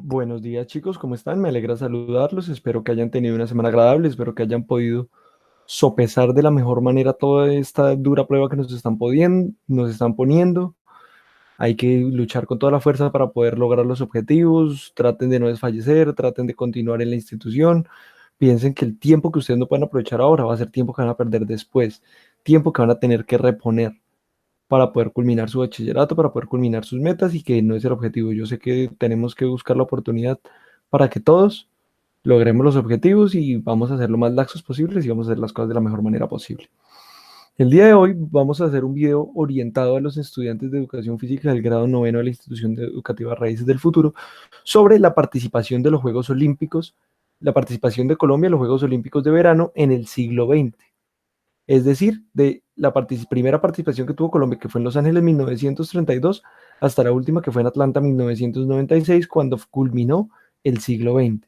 Buenos días chicos, ¿cómo están? Me alegra saludarlos, espero que hayan tenido una semana agradable, espero que hayan podido sopesar de la mejor manera toda esta dura prueba que nos están poniendo. Hay que luchar con toda la fuerza para poder lograr los objetivos, traten de no desfallecer, traten de continuar en la institución, piensen que el tiempo que ustedes no pueden aprovechar ahora va a ser tiempo que van a perder después, tiempo que van a tener que reponer para poder culminar su bachillerato, para poder culminar sus metas y que no es el objetivo. Yo sé que tenemos que buscar la oportunidad para que todos logremos los objetivos y vamos a ser lo más laxos posibles y vamos a hacer las cosas de la mejor manera posible. El día de hoy vamos a hacer un video orientado a los estudiantes de educación física del grado noveno de la institución educativa Raíces del Futuro sobre la participación de los Juegos Olímpicos, la participación de Colombia en los Juegos Olímpicos de verano en el siglo XX. Es decir, de la primera participación que tuvo Colombia, que fue en Los Ángeles 1932, hasta la última que fue en Atlanta 1996, cuando culminó el siglo XX.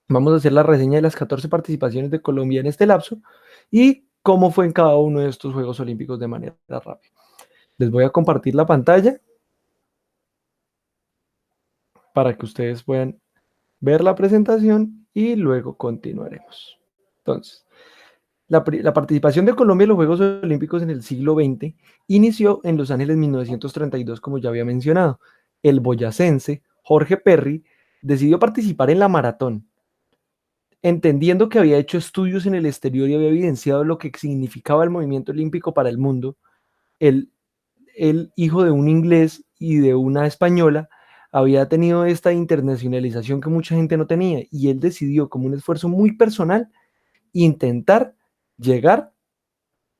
Vamos a hacer la reseña de las 14 participaciones de Colombia en este lapso y cómo fue en cada uno de estos Juegos Olímpicos de manera rápida. Les voy a compartir la pantalla para que ustedes puedan ver la presentación y luego continuaremos. Entonces, la participación de Colombia en los Juegos Olímpicos en el siglo XX inició en Los Ángeles 1932, como ya había mencionado. El boyacense Jorge Perry decidió participar en la maratón, entendiendo que había hecho estudios en el exterior y había evidenciado lo que significaba el movimiento olímpico para el mundo. El, el hijo de un inglés y de una española había tenido esta internacionalización que mucha gente no tenía y él decidió, como un esfuerzo muy personal, intentar llegar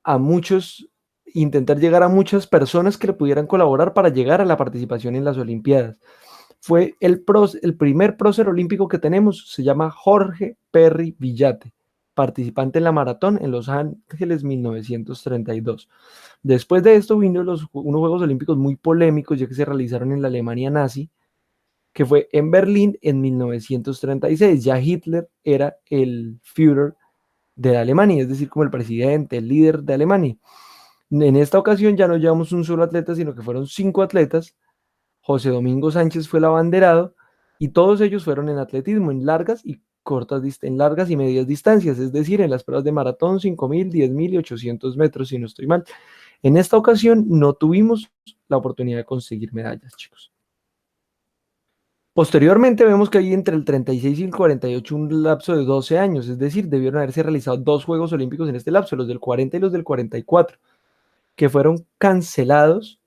a muchos, intentar llegar a muchas personas que le pudieran colaborar para llegar a la participación en las Olimpiadas. Fue el primer prócer olímpico que tenemos, se llama Jorge Perry Villate, participante en la maratón en Los Ángeles 1932. Después de esto vino unos Juegos Olímpicos muy polémicos, ya que se realizaron en la Alemania nazi, que fue en Berlín en 1936. Ya Hitler era el Führer de Alemania, es decir, como el presidente, el líder de Alemania. En esta ocasión ya no llevamos un solo atleta, sino que fueron 5 atletas. José Domingo Sánchez fue el abanderado y todos ellos fueron en atletismo, en largas y en largas y medias distancias, es decir, en las pruebas de maratón, 5.000, 10.000 y 800 metros, si no estoy mal. En esta ocasión no tuvimos la oportunidad de conseguir medallas, chicos. Posteriormente vemos que hay entre el 36 y el 48 un lapso de 12 años, es decir, debieron haberse realizado 2 Juegos Olímpicos en este lapso, los del 40 y los del 44, que fueron cancelados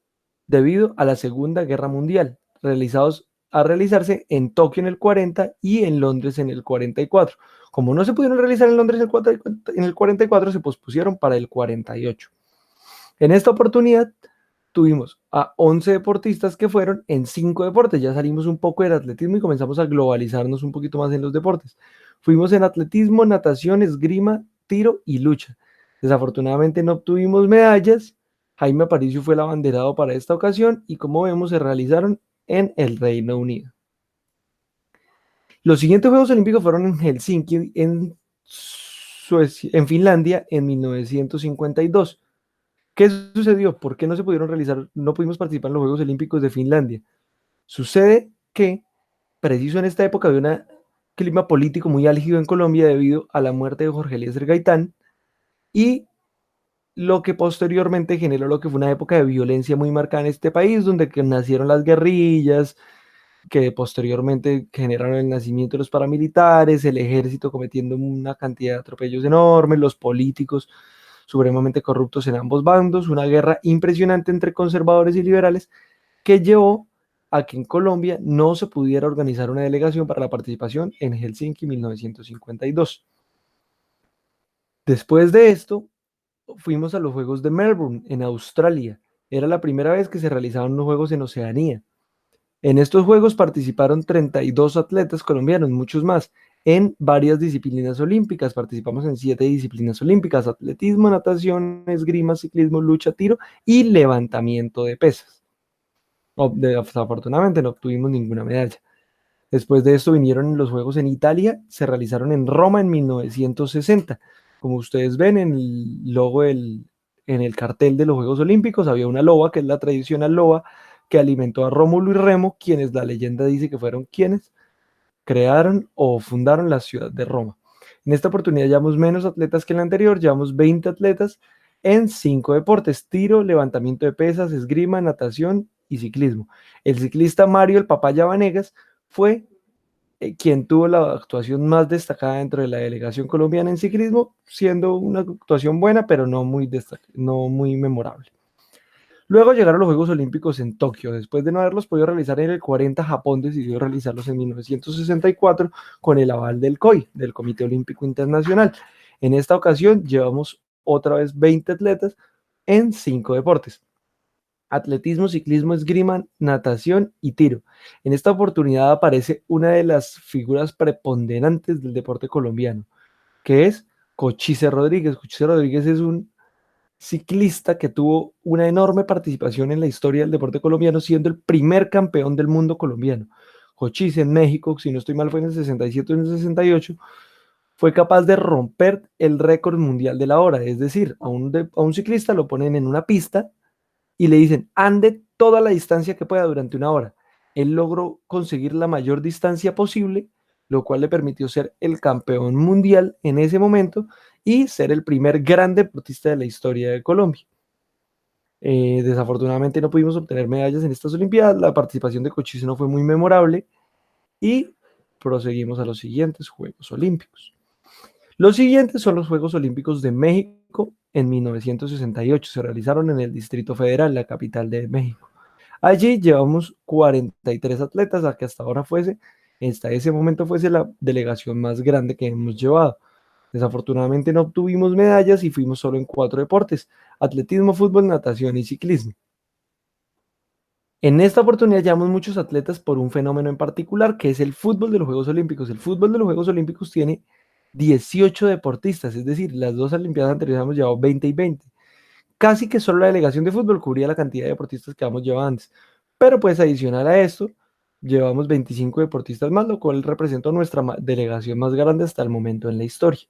debido a la Segunda Guerra Mundial, realizados a realizarse en Tokio en el 40 y en Londres en el 44. Como no se pudieron realizar en Londres en el 44, se pospusieron para el 48. En esta oportunidad tuvimos a 11 deportistas que fueron en 5 deportes. Ya salimos un poco del atletismo y comenzamos a globalizarnos un poquito más en los deportes. Fuimos en atletismo, natación, esgrima, tiro y lucha. Desafortunadamente no obtuvimos medallas. Jaime Aparicio fue el abanderado para esta ocasión y como vemos se realizaron en el Reino Unido. Los siguientes Juegos Olímpicos fueron en Helsinki, en Finlandia, en 1952. ¿Qué sucedió? ¿Por qué no se pudieron realizar, no pudimos participar en los Juegos Olímpicos de Finlandia? Sucede que, preciso en esta época, había un clima político muy álgido en Colombia debido a la muerte de Jorge Eliezer Gaitán y lo que posteriormente generó lo que fue una época de violencia muy marcada en este país, donde nacieron las guerrillas, que posteriormente generaron el nacimiento de los paramilitares, el ejército cometiendo una cantidad de atropellos enormes, los políticos supremamente corruptos en ambos bandos, una guerra impresionante entre conservadores y liberales que llevó a que en Colombia no se pudiera organizar una delegación para la participación en Helsinki 1952. Después de esto, fuimos a los Juegos de Melbourne, en Australia. Era la primera vez que se realizaban los Juegos en Oceanía. En estos Juegos participaron 32 atletas colombianos, muchos más, en varias disciplinas olímpicas. Participamos en 7 disciplinas olímpicas: atletismo, natación, esgrima, ciclismo, lucha, tiro y levantamiento de pesas. Desafortunadamente no obtuvimos ninguna medalla. Después de esto vinieron los Juegos en Italia, se realizaron en Roma en 1960. Como ustedes ven en el logo, en el cartel de los Juegos Olímpicos, había una loba, que es la tradicional loba que alimentó a Rómulo y Remo, quienes la leyenda dice que fueron quienes crearon o fundaron la ciudad de Roma. En esta oportunidad llevamos menos atletas que en la anterior, llevamos 20 atletas en 5 deportes: tiro, levantamiento de pesas, esgrima, natación y ciclismo. El ciclista Mario el Papaya Vanegas fue quien tuvo la actuación más destacada dentro de la delegación colombiana en ciclismo, siendo una actuación buena, pero no muy memorable. Luego llegaron los Juegos Olímpicos en Tokio. Después de no haberlos podido realizar en el 40, Japón decidió realizarlos en 1964 con el aval del COI, del Comité Olímpico Internacional. En esta ocasión llevamos otra vez 20 atletas en 5 deportes: atletismo, ciclismo, esgrima, natación y tiro. En esta oportunidad aparece una de las figuras preponderantes del deporte colombiano, que es Cochise Rodríguez. Cochise Rodríguez es un ciclista que tuvo una enorme participación en la historia del deporte colombiano, siendo el primer campeón del mundo colombiano. Cochise en México, si no estoy mal, fue en el 67 o en el 68, fue capaz de romper el récord mundial de la hora. Es decir, a un ciclista lo ponen en una pista y le dicen, ande toda la distancia que pueda durante una hora. Él logró conseguir la mayor distancia posible, lo cual le permitió ser el campeón mundial en ese momento y ser el primer gran deportista de la historia de Colombia. Desafortunadamente no pudimos obtener medallas en estas Olimpiadas, la participación de Cochise no fue muy memorable y proseguimos a los siguientes Juegos Olímpicos. Los siguientes son los Juegos Olímpicos de México en 1968. Se realizaron en el Distrito Federal, la capital de México. Allí llevamos 43 atletas, a que hasta ese momento fuese la delegación más grande que hemos llevado. Desafortunadamente no obtuvimos medallas y fuimos solo en 4 deportes: atletismo, fútbol, natación y ciclismo. En esta oportunidad llevamos muchos atletas por un fenómeno en particular, que es el fútbol de los Juegos Olímpicos. El fútbol de los Juegos Olímpicos tiene 18 deportistas, es decir, las 2 Olimpiadas anteriores hemos llevado 20 y 20. Casi que solo la delegación de fútbol cubría la cantidad de deportistas que habíamos llevado antes. Pero pues adicional a esto, llevamos 25 deportistas más, lo cual representa nuestra delegación más grande hasta el momento en la historia.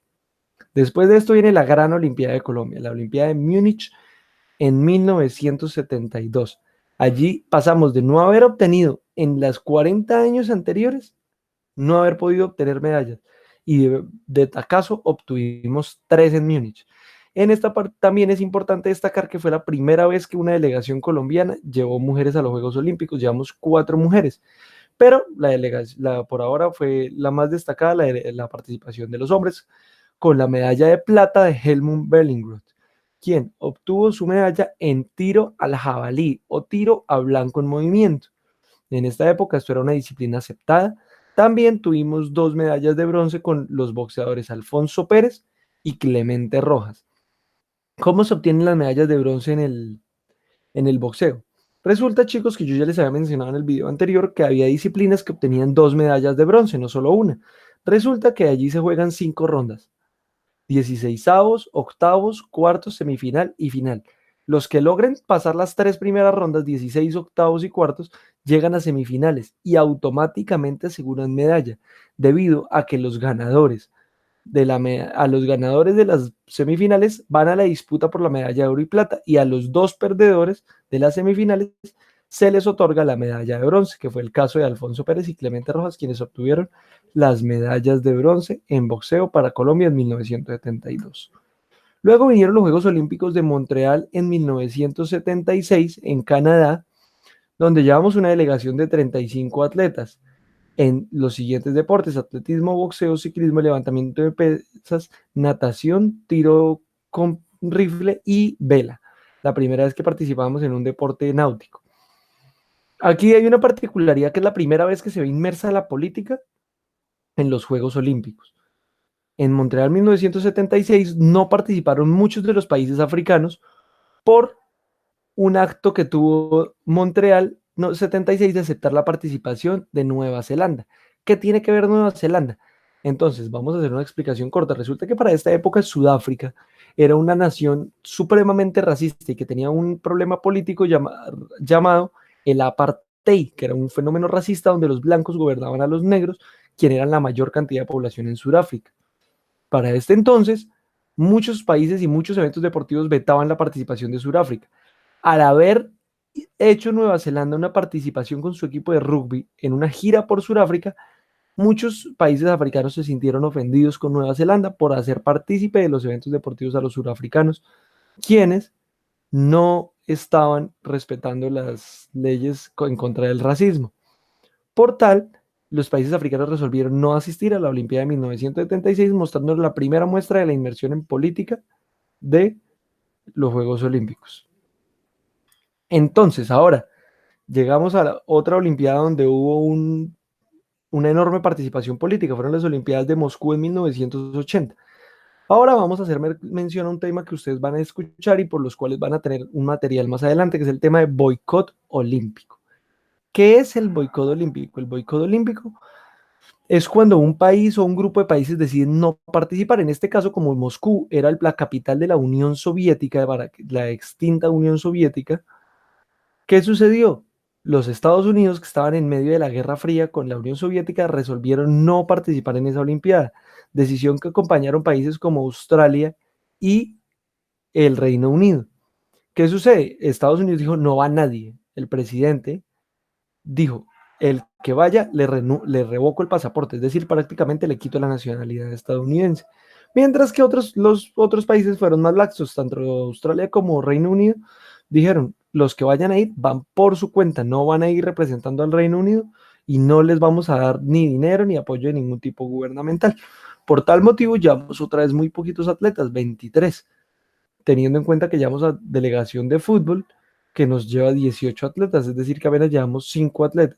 Después de esto viene la gran Olimpiada de Colombia, la Olimpiada de Múnich en 1972. Allí pasamos de no haber obtenido en las 40 años anteriores, no haber podido obtener medallas, y de acaso obtuvimos 3 en Múnich. En esta parte también es importante destacar que fue la primera vez que una delegación colombiana llevó mujeres a los Juegos Olímpicos. Llevamos 4 mujeres, pero por ahora fue la más destacada la participación de los hombres, con la medalla de plata de Helmut Berlingroth, quien obtuvo su medalla en tiro al jabalí o tiro a blanco en movimiento. En esta época esto era una disciplina aceptada. También tuvimos 2 medallas de bronce con los boxeadores Alfonso Pérez y Clemente Rojas. ¿Cómo se obtienen las medallas de bronce en el boxeo? Resulta, chicos, que yo ya les había mencionado en el video anterior que había disciplinas que obtenían 2 medallas de bronce, no solo una. Resulta que allí se juegan 5 rondas: 16avos, octavos, cuartos, semifinal y final. Los que logren pasar las 3 primeras rondas, 16, octavos y cuartos, llegan a semifinales y automáticamente aseguran medalla, debido a que los ganadores de las semifinales van a la disputa por la medalla de oro y plata, y a los 2 perdedores de las semifinales se les otorga la medalla de bronce, que fue el caso de Alfonso Pérez y Clemente Rojas, quienes obtuvieron las medallas de bronce en boxeo para Colombia en 1972. Luego vinieron los Juegos Olímpicos de Montreal en 1976 en Canadá, donde llevamos una delegación de 35 atletas en los siguientes deportes: atletismo, boxeo, ciclismo, levantamiento de pesas, natación, tiro con rifle y vela. La primera vez que participamos en un deporte náutico. Aquí hay una particularidad, que es la primera vez que se ve inmersa la política en los Juegos Olímpicos. En Montreal 1976 no participaron muchos de los países africanos por un acto que tuvo Montreal 76 de aceptar la participación de Nueva Zelanda. ¿Qué tiene que ver Nueva Zelanda? Entonces, vamos a hacer una explicación corta. Resulta que para esta época Sudáfrica era una nación supremamente racista y que tenía un problema político llamado el apartheid, que era un fenómeno racista donde los blancos gobernaban a los negros, quienes eran la mayor cantidad de población en Sudáfrica. Para este entonces, muchos países y muchos eventos deportivos vetaban la participación de Sudáfrica. Al haber hecho Nueva Zelanda una participación con su equipo de rugby en una gira por Sudáfrica, muchos países africanos se sintieron ofendidos con Nueva Zelanda por hacer partícipe de los eventos deportivos a los surafricanos, quienes no estaban respetando las leyes en contra del racismo. Por tal, los países africanos resolvieron no asistir a la Olimpiada de 1976, mostrando la primera muestra de la inmersión en política de los Juegos Olímpicos. Entonces, ahora llegamos a la otra Olimpiada donde hubo una enorme participación política, fueron las Olimpiadas de Moscú en 1980. Ahora vamos a hacer mención a un tema que ustedes van a escuchar y por los cuales van a tener un material más adelante, que es el tema de boicot olímpico. ¿Qué es el boicot olímpico? El boicot olímpico es cuando un país o un grupo de países deciden no participar. En este caso, como Moscú era la capital de la Unión Soviética, de la extinta Unión Soviética, ¿qué sucedió? Los Estados Unidos, que estaban en medio de la Guerra Fría con la Unión Soviética, resolvieron no participar en esa Olimpiada, decisión que acompañaron países como Australia y el Reino Unido. ¿Qué sucede? Estados Unidos dijo, no va nadie. El presidente dijo, el que vaya le revoco el pasaporte, es decir, prácticamente le quito la nacionalidad estadounidense. Mientras que los otros países fueron más laxos, tanto Australia como Reino Unido, dijeron, los que vayan a ir van por su cuenta, no van a ir representando al Reino Unido y no les vamos a dar ni dinero ni apoyo de ningún tipo gubernamental. Por tal motivo, llevamos otra vez muy poquitos atletas, 23, teniendo en cuenta que llevamos a delegación de fútbol que nos lleva 18 atletas, es decir, que apenas llevamos 5 atletas.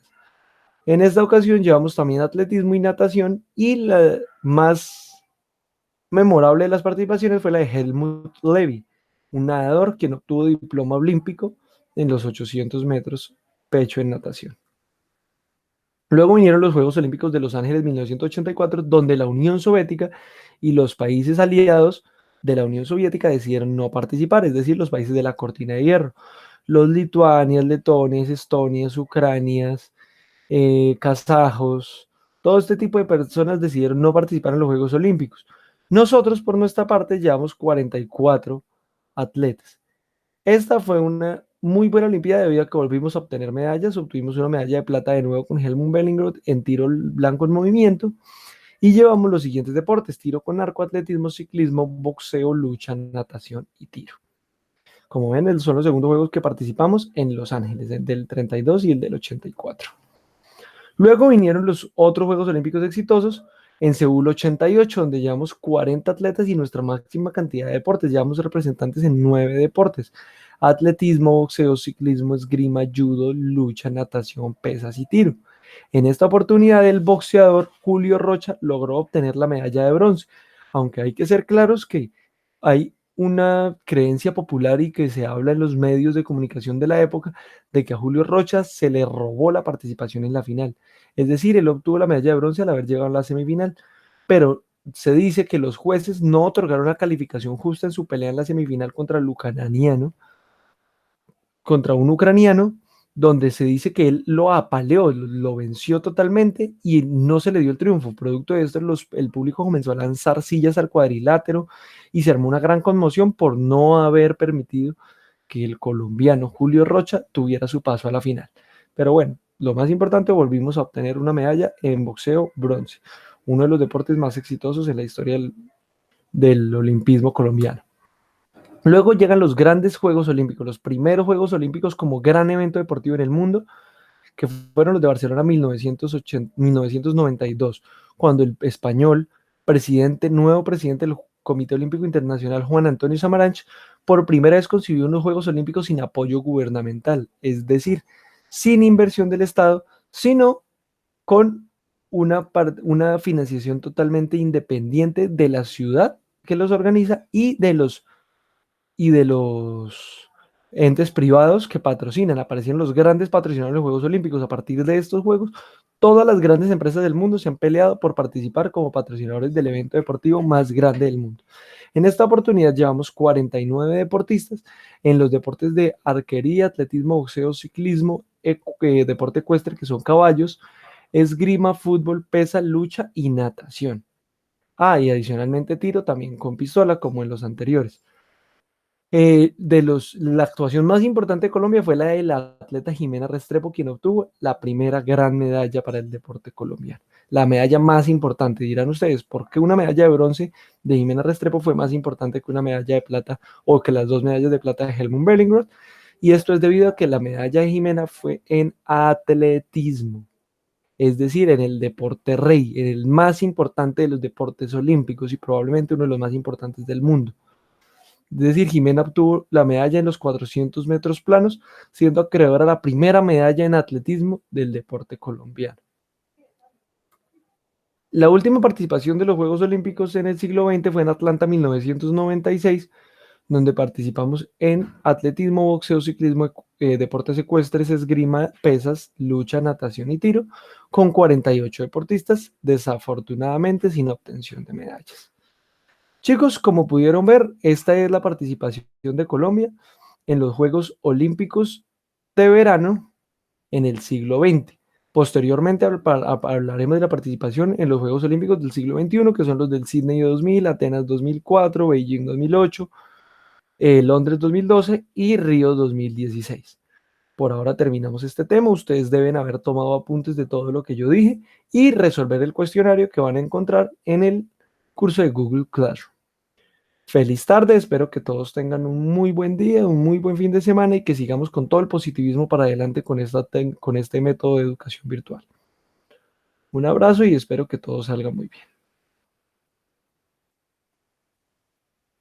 En esta ocasión llevamos también atletismo y natación y la más memorable de las participaciones fue la de Helmut Levy, un nadador quien obtuvo diploma olímpico en los 800 metros pecho en natación. Luego vinieron los Juegos Olímpicos de Los Ángeles 1984, donde la Unión Soviética y los países aliados de la Unión Soviética decidieron no participar, es decir, los países de la Cortina de Hierro. Los lituanias, letones, estonias, ucranias, kazajos, todo este tipo de personas decidieron no participar en los Juegos Olímpicos. Nosotros, por nuestra parte, llevamos 44 atletas. Esta fue una muy buena Olimpiada debido a que volvimos a obtener medallas. Obtuvimos una medalla de plata de nuevo con Helmut Bellingroth en tiro blanco en movimiento. Y llevamos los siguientes deportes: tiro con arco, atletismo, ciclismo, boxeo, lucha, natación y tiro. Como ven, son los segundos juegos que participamos en Los Ángeles, del 32 y el del 84. Luego vinieron los otros Juegos Olímpicos exitosos en Seúl 88, donde llevamos 40 atletas y nuestra máxima cantidad de deportes. Llevamos representantes en 9 deportes: atletismo, boxeo, ciclismo, esgrima, judo, lucha, natación, pesas y tiro. En esta oportunidad, el boxeador Julio Rocha logró obtener la medalla de bronce, aunque hay que ser claros que hay una creencia popular y que se habla en los medios de comunicación de la época de que a Julio Rocha se le robó la participación en la final. Es decir, él obtuvo la medalla de bronce al haber llegado a la semifinal, pero se dice que los jueces no otorgaron la calificación justa en su pelea en la semifinal contra un ucraniano, donde se dice que él lo apaleó, lo venció totalmente y no se le dio el triunfo. Producto de esto, el público comenzó a lanzar sillas al cuadrilátero y se armó una gran conmoción por no haber permitido que el colombiano Julio Rocha tuviera su paso a la final. Pero bueno, lo más importante, volvimos a obtener una medalla en boxeo bronce, uno de los deportes más exitosos en la historia del olimpismo colombiano. Luego llegan los grandes Juegos Olímpicos, los primeros Juegos Olímpicos como gran evento deportivo en el mundo, que fueron los de Barcelona 1992, cuando el español, nuevo presidente del Comité Olímpico Internacional, Juan Antonio Samaranch, por primera vez concibió unos Juegos Olímpicos sin apoyo gubernamental, es decir, sin inversión del Estado, sino con una financiación totalmente independiente de la ciudad que los organiza y de los entes privados que patrocinan. Aparecieron los grandes patrocinadores de los Juegos Olímpicos. A partir de estos Juegos, todas las grandes empresas del mundo se han peleado por participar como patrocinadores del evento deportivo más grande del mundo. En esta oportunidad llevamos 49 deportistas en los deportes de arquería, atletismo, boxeo, ciclismo, deporte ecuestre, que son caballos, esgrima, fútbol, pesa, lucha y natación. Y adicionalmente tiro también con pistola, como en los anteriores. La actuación más importante de Colombia fue la de la atleta Jimena Restrepo, quien obtuvo la primera gran medalla para el deporte colombiano. La medalla más importante, dirán ustedes, ¿por qué una medalla de bronce de Jimena Restrepo fue más importante que una medalla de plata o que las dos medallas de plata de Helmut Bellingroth? Y esto es debido a que la medalla de Jimena fue en atletismo, es decir, en el deporte rey, en el más importante de los deportes olímpicos y probablemente uno de los más importantes del mundo. Es decir, Jimena obtuvo la medalla en los 400 metros planos, siendo acreedora a la primera medalla en atletismo del deporte colombiano. La última participación de los Juegos Olímpicos en el siglo XX fue en Atlanta 1996, donde participamos en atletismo, boxeo, ciclismo, deportes ecuestres, esgrima, pesas, lucha, natación y tiro, con 48 deportistas, desafortunadamente sin obtención de medallas. Chicos, como pudieron ver, esta es la participación de Colombia en los Juegos Olímpicos de verano en el siglo XX. Posteriormente hablaremos de la participación en los Juegos Olímpicos del siglo XXI, que son los del Sydney 2000, Atenas 2004, Beijing 2008, Londres 2012 y Río 2016. Por ahora terminamos este tema. Ustedes deben haber tomado apuntes de todo lo que yo dije y resolver el cuestionario que van a encontrar en el curso de Google Classroom. Feliz tarde, espero que todos tengan un muy buen día, un muy buen fin de semana y que sigamos con todo el positivismo para adelante con este método de educación virtual. Un abrazo y espero que todo salga muy bien.